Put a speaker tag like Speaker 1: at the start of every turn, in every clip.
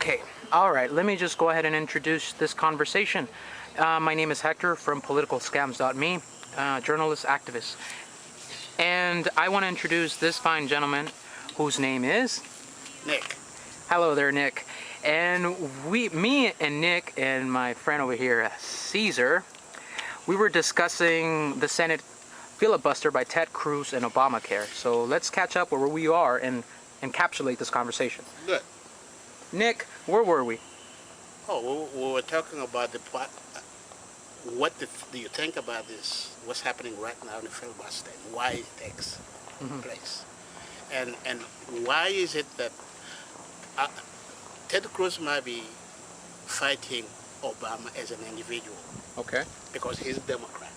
Speaker 1: Okay, all right, let me just go ahead and introduce this conversation. My name is Hector from politicalscams.me, journalist, activist. And I want to introduce this fine gentleman whose name is?
Speaker 2: Nick.
Speaker 1: Hello there, Nick. And me and Nick and my friend over here, Caesar, we were discussing the Senate filibuster by Ted Cruz and Obamacare. So let's catch up where we are and encapsulate this conversation.
Speaker 2: Good.
Speaker 1: Nick, where were we?
Speaker 2: Oh, we were talking about what do you think about this? What's happening right now in the filibuster and why it takes place, and why is it that Ted Cruz might be fighting Obama as an individual?
Speaker 1: Okay.
Speaker 2: Because he's a Democrat.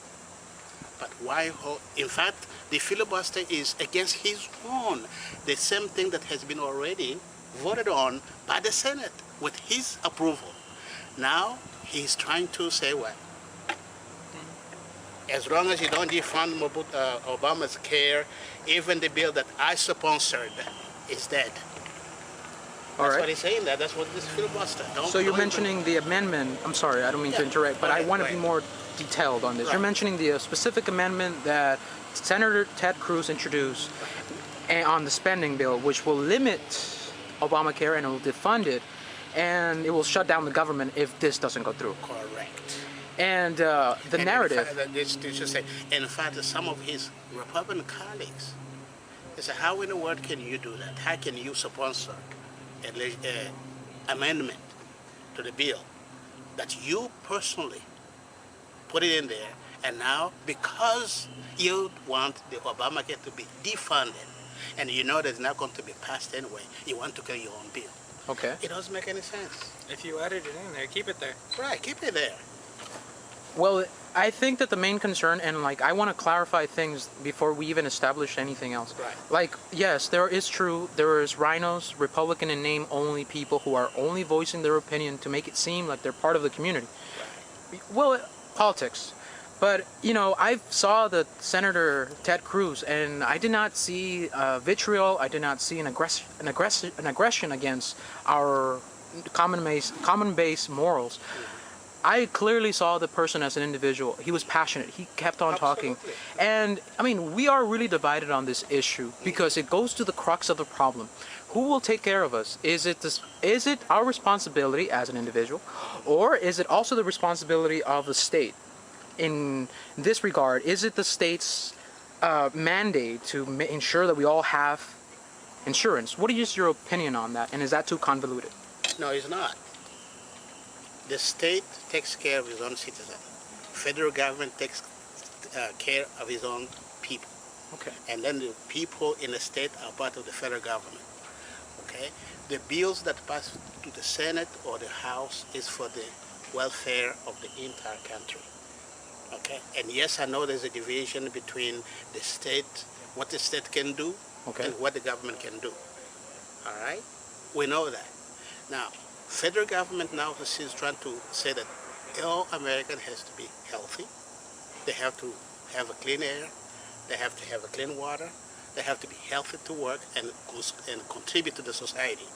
Speaker 2: But why? In fact, the filibuster is against his own, the same thing that has been already voted on by the Senate with his approval. Now he's trying to say what? As long as you don't defund Obama's care, even the bill that I sponsored is dead. That's what he's saying. That's what this filibuster.
Speaker 1: So you're mentioning the amendment. I'm sorry, I don't mean to interrupt, but I want to be more detailed on this. You're mentioning the specific amendment that Senator Ted Cruz introduced on the spending bill, which will limit Obamacare and it will defund it, and it will shut down the government if this doesn't go through.
Speaker 2: Correct.
Speaker 1: And the narrative.
Speaker 2: In fact, some of his Republican colleagues, they say, how in the world can you do that? How can you sponsor an amendment to the bill that you personally put it in there, and now because you want the Obamacare to be defunded, and you know that it's not going to be passed anyway, you want to get your own bill.
Speaker 1: Okay.
Speaker 2: It doesn't make any sense.
Speaker 3: If you added it in there, keep it there.
Speaker 2: Right, keep it there.
Speaker 1: Well, I think that the main concern, and I want to clarify things before we even establish anything else.
Speaker 2: Right.
Speaker 1: Yes, there is rhinos, Republican in name only people who are only voicing their opinion to make it seem like they're part of the community.
Speaker 2: Right.
Speaker 1: Well, politics. But, I saw the Senator Ted Cruz, and I did not see vitriol. I did not see an aggression against our common base morals. I clearly saw the person as an individual. He was passionate. He kept on talking. And, we are really divided on this issue because it goes to the crux of the problem. Who will take care of us? Is it our responsibility as an individual, or is it also the responsibility of the state? In this regard, is it the state's mandate to ensure that we all have insurance? What is your opinion on that? And is that too convoluted?
Speaker 2: No, it's not. The state takes care of its own citizens. Federal government takes care of its own people.
Speaker 1: Okay.
Speaker 2: And then the people in the state are part of the federal government. Okay. The bills that pass to the Senate or the House is for the welfare of the entire country. Okay. And yes, I know there's a division between the state, what the state can do, and what the government can do. All right. We know that. Now, federal government now is trying to say that all American has to be healthy. They have to have a clean air. They have to have a clean water. They have to be healthy to work and contribute to the society.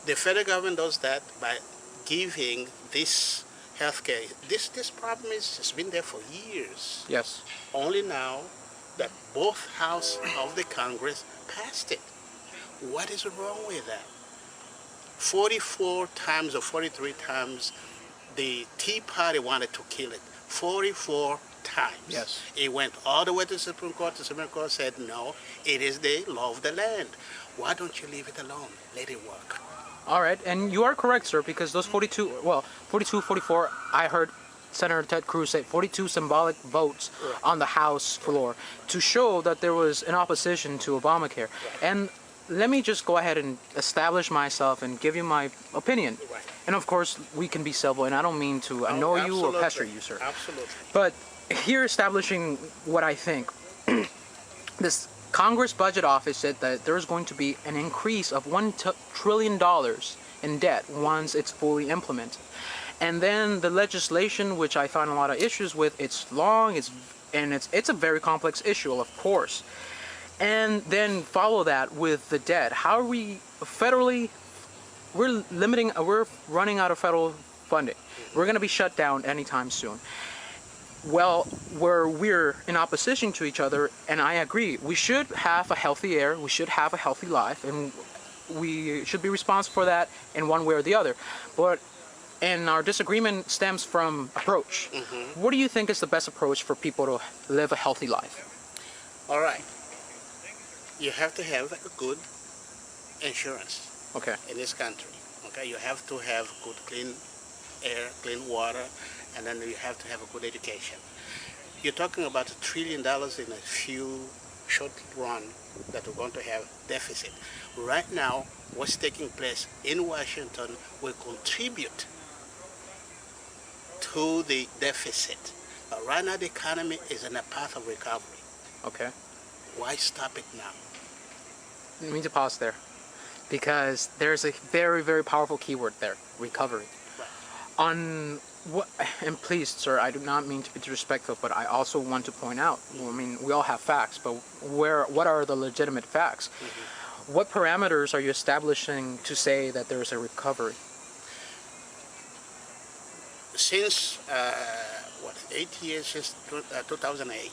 Speaker 2: The federal government does that by giving this health care. This problem has been there for years.
Speaker 1: Yes. Only
Speaker 2: now that both houses of the Congress passed it. What is wrong with that? 44 times or 43 times the Tea Party wanted to kill it. 44 times.
Speaker 1: Yes.
Speaker 2: It went all the way to the Supreme Court. The Supreme Court said, no, it is the law of the land. Why don't you leave it alone? Let it work.
Speaker 1: All right, and you are correct, sir, because those 42, 44, I heard Senator Ted Cruz say 42 symbolic votes on the House floor to show that there was an opposition to Obamacare. And let me just go ahead and establish myself and give you my opinion.
Speaker 2: Right.
Speaker 1: And of course, we can be civil, and I don't mean to annoy you or pester you, sir.
Speaker 2: Absolutely.
Speaker 1: But here establishing what I think, this Congress Budget Office said that there's going to be an increase of $1 trillion in debt once it's fully implemented. And then the legislation, which I found a lot of issues with, it's long, it's a very complex issue, of course. And then follow that with the debt. How are we federally we're running out of federal funding. We're going to be shut down anytime soon. Well, where we're in opposition to each other, and I agree, we should have a healthy air, we should have a healthy life, and we should be responsible for that in one way or the other. But and our disagreement stems from approach. What do you think is the best approach for people to live a healthy life?
Speaker 2: All right. You have to have a good insurance
Speaker 1: Okay.
Speaker 2: in this country. Okay, you have to have good clean air, clean water, and then you have to have a good education. You're talking about $1 trillion in a few short run that we're going to have deficit. Right now, what's taking place in Washington will contribute to the deficit. But right now, the economy is in a path of recovery.
Speaker 1: Okay.
Speaker 2: Why stop it now?
Speaker 1: I need to pause there because there's a very, very powerful keyword there: recovery.
Speaker 2: Right.
Speaker 1: On what? And please, sir, I do not mean to be disrespectful, but I also want to point out. I mean, we all have facts, but what are the legitimate facts? What parameters are you establishing to say that there's a recovery?
Speaker 2: Since 8 years since 2008,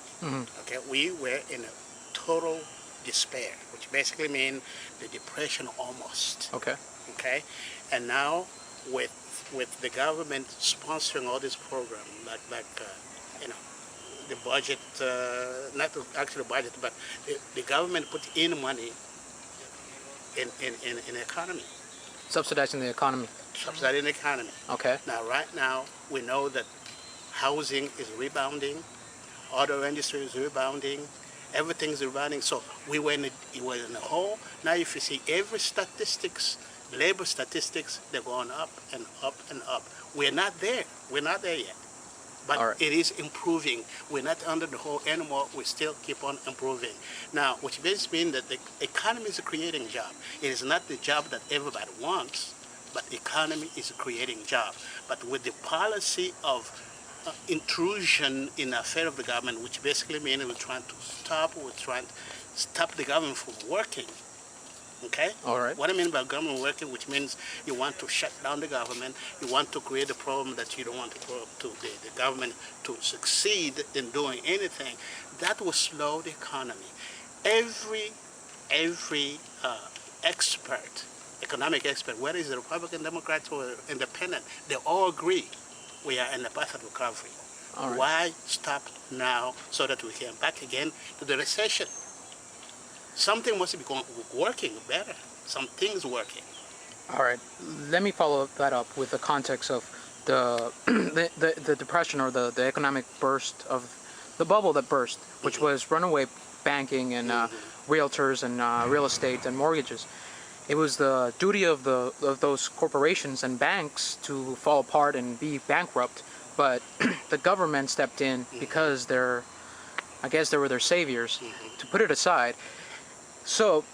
Speaker 2: okay, we were in a total despair, which basically means the depression almost.
Speaker 1: Okay.
Speaker 2: Okay, and now with the government sponsoring all this program, like you know, the budget, not actually the budget, but the government put in money in the economy,
Speaker 1: Subsidizing the economy.
Speaker 2: subsidizing the economy.
Speaker 1: Okay.
Speaker 2: Now, right now, we know that housing is rebounding, auto industry is rebounding, everything's rebounding. So we were in a hole. Now, if you see every statistics, labor statistics, they're going up and up and up. We're not there. We're not there yet. But
Speaker 1: All right.
Speaker 2: it is improving. We're not under the hole anymore. We still keep on improving. Now, which basically means that the economy is creating job. It is not the job that everybody wants, but the economy is creating job. But with the policy of intrusion in the affair of the government, which basically means we're trying to stop the government from working. Okay?
Speaker 1: All right.
Speaker 2: What I mean by government working, which means you want to shut down the government, you want to create a problem that you don't want the government to succeed in doing anything, that will slow the economy. Every expert, economic expert, whether it's a Republican, Democrat, or independent, they all agree we are in the path of recovery.
Speaker 1: All right.
Speaker 2: Why stop now so that we can back again to the recession? Something must be working better. Something's working.
Speaker 1: All right. Let me follow that up with the context of the the depression or the economic burst of the bubble that burst, which was runaway banking and realtors and real estate and mortgages. It was the duty of those corporations and banks to fall apart and be bankrupt, but the government stepped in because I guess they were their saviors to put it aside. So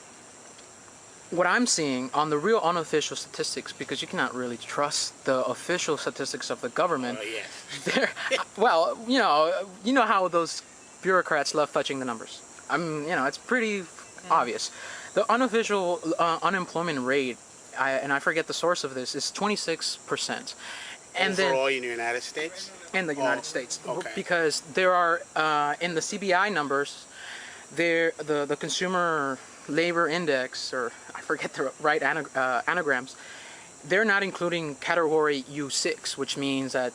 Speaker 1: what I'm seeing on the real unofficial statistics, because you cannot really trust the official statistics of the government.
Speaker 2: Oh, yes.
Speaker 1: Well, you know how those bureaucrats love fudging the numbers. It's pretty obvious. The unofficial unemployment rate, and I forget the source of this, is 26%. And
Speaker 2: overall in the United States?
Speaker 1: In the United States.
Speaker 2: Okay.
Speaker 1: Because there are, in the CBI numbers, the Consumer Labor Index, or I forget the right anagrams, they're not including category U6, which means that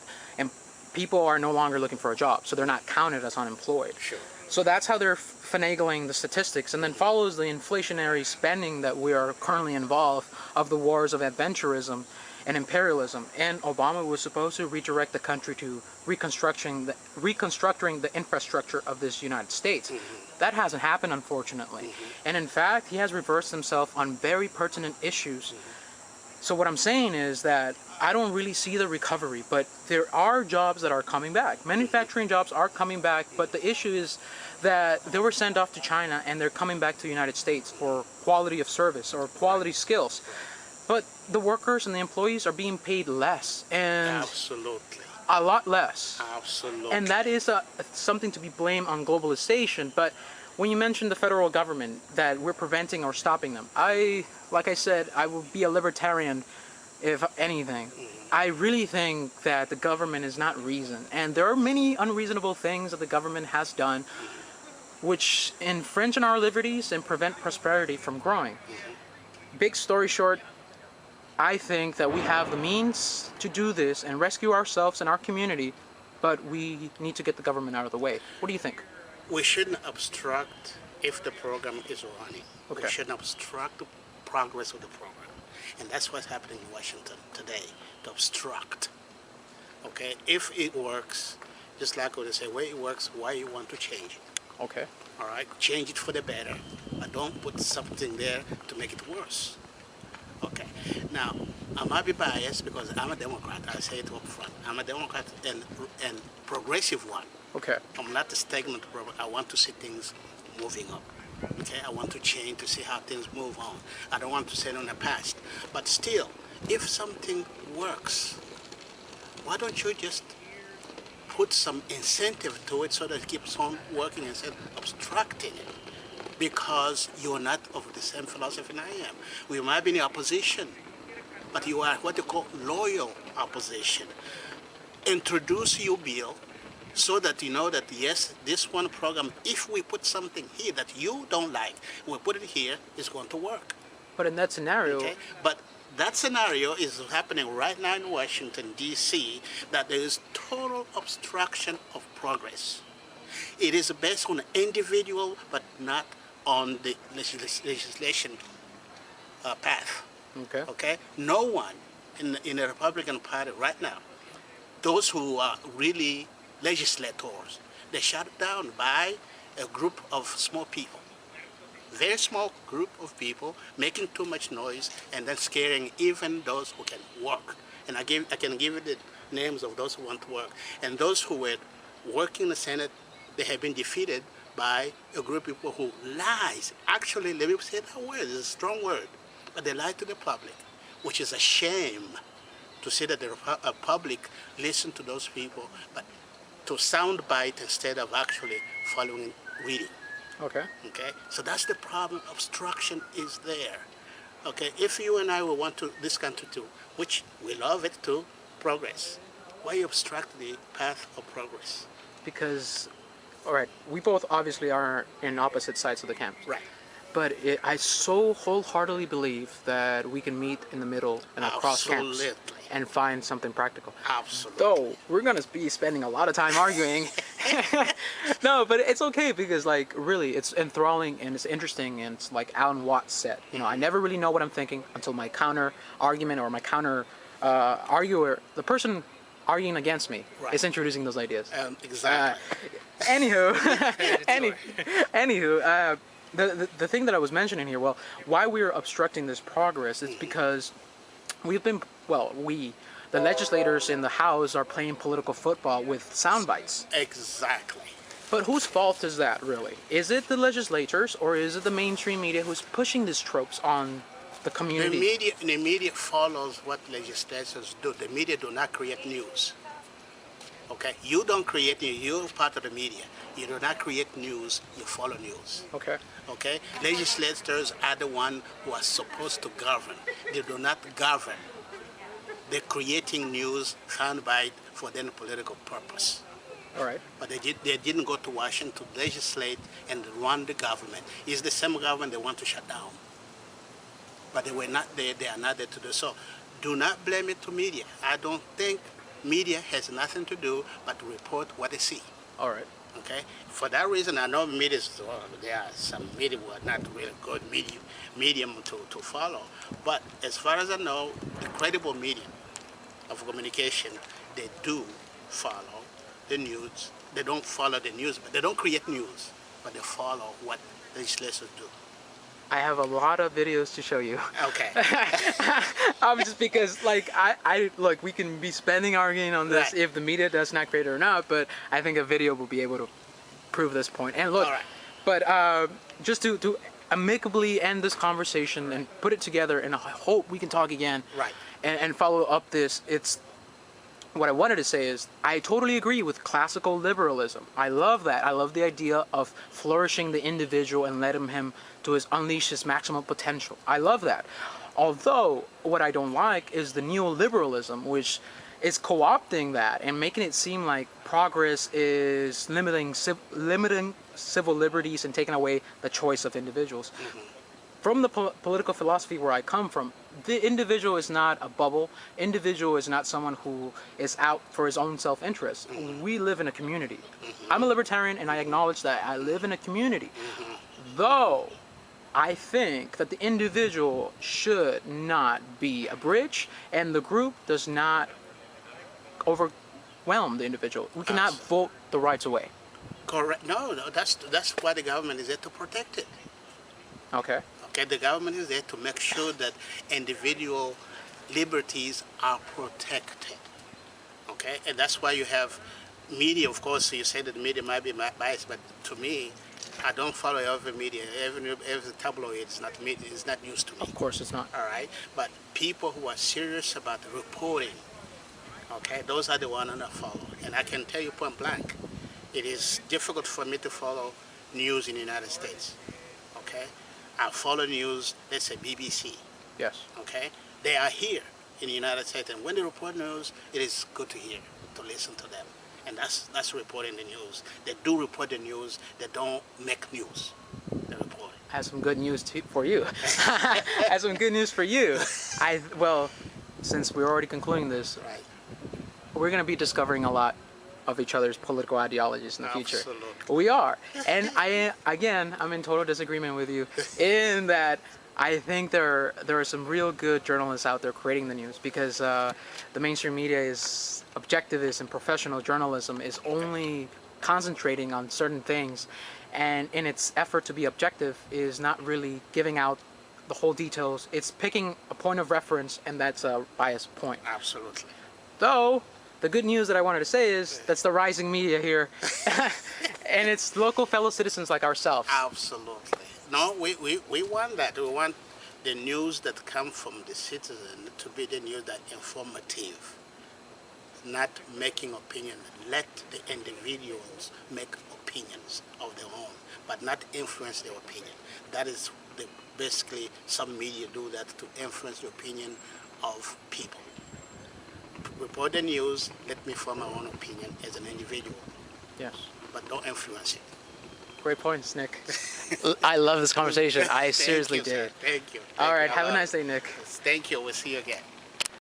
Speaker 1: people are no longer looking for a job, so they're not counted as unemployed.
Speaker 2: Sure.
Speaker 1: So that's how they're finagling the statistics, and then follows the inflationary spending that we are currently involved of the wars of adventurism and imperialism. And Obama was supposed to redirect the country to reconstructing the infrastructure of this United States. That hasn't happened, unfortunately. And in fact, he has reversed himself on very pertinent issues. So what I'm saying is that I don't really see the recovery, but there are jobs that are coming back. Manufacturing jobs are coming back, but the issue is that they were sent off to China and they're coming back to the United States for quality of service or quality skills. But the workers and the employees are being paid less, and
Speaker 2: absolutely,
Speaker 1: a lot less.
Speaker 2: Absolutely.
Speaker 1: And that is something to be blamed on globalization. But when you mentioned the federal government, that we're preventing or stopping them, like I said, I will be a libertarian if anything. I really think that the government is not reason. And there are many unreasonable things that the government has done which infringe on our liberties and prevent prosperity from growing. Big story short, I think that we have the means to do this and rescue ourselves and our community, but we need to get the government out of the way. What do you think?
Speaker 2: We shouldn't obstruct if the program is running.
Speaker 1: Okay.
Speaker 2: We shouldn't obstruct the progress of the program. And that's what's happening in Washington today, to obstruct. Okay, if it works, just like when they say, where it works, why you want to change it.
Speaker 1: Okay.
Speaker 2: All right, change it for the better, but don't put something there to make it worse. Okay, now, I might be biased because I'm a Democrat, I say it up front. I'm a Democrat and progressive one.
Speaker 1: Okay.
Speaker 2: I'm not a stagnant problem. I want to see things moving up. Okay, I want to change to see how things move on. I don't want to stay on the past. But still, if something works, why don't you just put some incentive to it so that it keeps on working instead of obstructing it? Because you're not of the same philosophy I am. We might be in opposition, but you are what they call loyal opposition. Introduce your bill so that you know that, yes, this one program, if we put something here that you don't like, we put it here, it's going to work.
Speaker 1: But in that scenario,
Speaker 2: Okay? But that scenario is happening right now in Washington, D.C., that there is total obstruction of progress. It is based on individual, but not on the legislation path.
Speaker 1: okay.
Speaker 2: Okay? No one in the Republican Party right now, those who are really legislators, they're shut down by a group of small people. Very small group of people making too much noise and then scaring even those who can work. And I can give you the names of those who want to work. And those who were working in the Senate, they have been defeated by a group of people who lies. Actually, let me say that word, it's a strong word, but they lie to the public, which is a shame to say that the public listen to those people, but to soundbite instead of actually following reading.
Speaker 1: Okay.
Speaker 2: Okay, so that's the problem. Obstruction is there. Okay, if you and I will want to this country to, which we love it to, progress, why you obstruct the path of progress?
Speaker 1: Because, all right, we both obviously are in opposite sides of the camp.
Speaker 2: Right.
Speaker 1: But I so wholeheartedly believe that we can meet in the middle and across camps
Speaker 2: Absolutely.
Speaker 1: and find something practical.
Speaker 2: Absolutely.
Speaker 1: Though we're gonna be spending a lot of time arguing. No, but it's okay because, like, really, it's enthralling and it's interesting, and it's like Alan Watts said. You know, I never really know what I'm thinking until my counter argument or my counter arguer, the person arguing against me,
Speaker 2: Right.
Speaker 1: is introducing those ideas.
Speaker 2: Exactly.
Speaker 1: Anywho, anywho, the thing that I was mentioning here, well, why we're obstructing this progress is because we've been, the legislators in the House are playing political football with sound bites.
Speaker 2: Exactly.
Speaker 1: But whose fault is that, really? Is it the legislators, or is it the mainstream media who's pushing these tropes on the community?
Speaker 2: The media follows what legislators do. The media do not create news. Okay, you don't create news. You're part of the media. You do not create news. You follow news.
Speaker 1: Okay.
Speaker 2: Okay, legislators are the ones who are supposed to govern. They do not govern. They're creating news, soundbite for their political purpose.
Speaker 1: All right.
Speaker 2: But they didn't go to Washington to legislate and run the government. It's the same government they want to shut down. But they were not there. They are not there to do so. Do not blame it to media. I don't think media has nothing to do but to report what they see.
Speaker 1: All right.
Speaker 2: Okay. For that reason, I know media. Well, there are some media who are not really good medium to follow. But as far as I know, the credible medium of communication, they do follow the news. They don't follow the news, but they don't create news, but they follow what legislators do.
Speaker 1: I have a lot of videos to show you.
Speaker 2: Okay.
Speaker 1: Just because, like, I look, we can be spending arguing on this
Speaker 2: Right.
Speaker 1: if the media does not create it or not, but I think a video will be able to prove this point. And look,
Speaker 2: All right.
Speaker 1: but just to amicably end this conversation and put it together, and I hope we can talk again.
Speaker 2: Right.
Speaker 1: And follow up this. It's what I wanted to say is I totally agree with classical liberalism. I love that. I love the idea of flourishing the individual and letting him to unleash his maximum potential. I love that. Although what I don't like is the neoliberalism, which is co-opting that and making it seem like progress is limiting civil liberties and taking away the choice of individuals. From the political philosophy where I come from, the individual is not a bubble. Individual is not someone who is out for his own self-interest. We live in a community. I'm a libertarian and I acknowledge that I live in a community. Though I think that the individual should not be a bridge and the group does not overwhelm the individual. We cannot vote the rights away.
Speaker 2: Correct. No, that's why the government is there to protect it.
Speaker 1: Okay.
Speaker 2: Okay, the government is there to make sure that individual liberties are protected. Okay, and that's why you have media. Of course, you say that the media might be biased, but to me, I don't follow every media. Every tabloid is not media. It's not news to me.
Speaker 1: Of course, it's not.
Speaker 2: All right, but people who are serious about reporting, okay, those are the ones that I follow. And I can tell you point blank, it is difficult for me to follow news in the United States. Okay, I follow news. Let's say BBC.
Speaker 1: Yes.
Speaker 2: Okay, they are here in the United States, and when they report news, it is good to hear, to listen to them. And that's reporting the news. They do report the news. They don't make news. They report it.
Speaker 1: I have some good news for you. I have some good news for you. Well, since we're already concluding this,
Speaker 2: Right.
Speaker 1: we're going to be discovering a lot of each other's political ideologies in the future.
Speaker 2: Absolutely.
Speaker 1: We are. And I'm in total disagreement with you in that I think there are some real good journalists out there creating the news, because the mainstream media is objectivist and professional journalism is only concentrating on certain things, and in its effort to be objective is not really giving out the whole details. It's picking a point of reference, and that's a biased point.
Speaker 2: Absolutely.
Speaker 1: Though the good news that I wanted to say is that's the rising media here, and it's local fellow citizens like ourselves.
Speaker 2: Absolutely. No, we want that. We want the news that come from the citizen to be the news that informative, not making opinion. Let the individuals make opinions of their own, but not influence their opinion. That is basically some media do that to influence the opinion of people. Report the news, let me form my own opinion as an individual,
Speaker 1: Yes.
Speaker 2: but don't influence it.
Speaker 1: Great points, Nick. I love this conversation. I seriously
Speaker 2: Thank you,
Speaker 1: did.
Speaker 2: sir. Thank you.
Speaker 1: All right.
Speaker 2: Thank you.
Speaker 1: Have a nice day, Nick.
Speaker 2: Thank you. We'll see you again.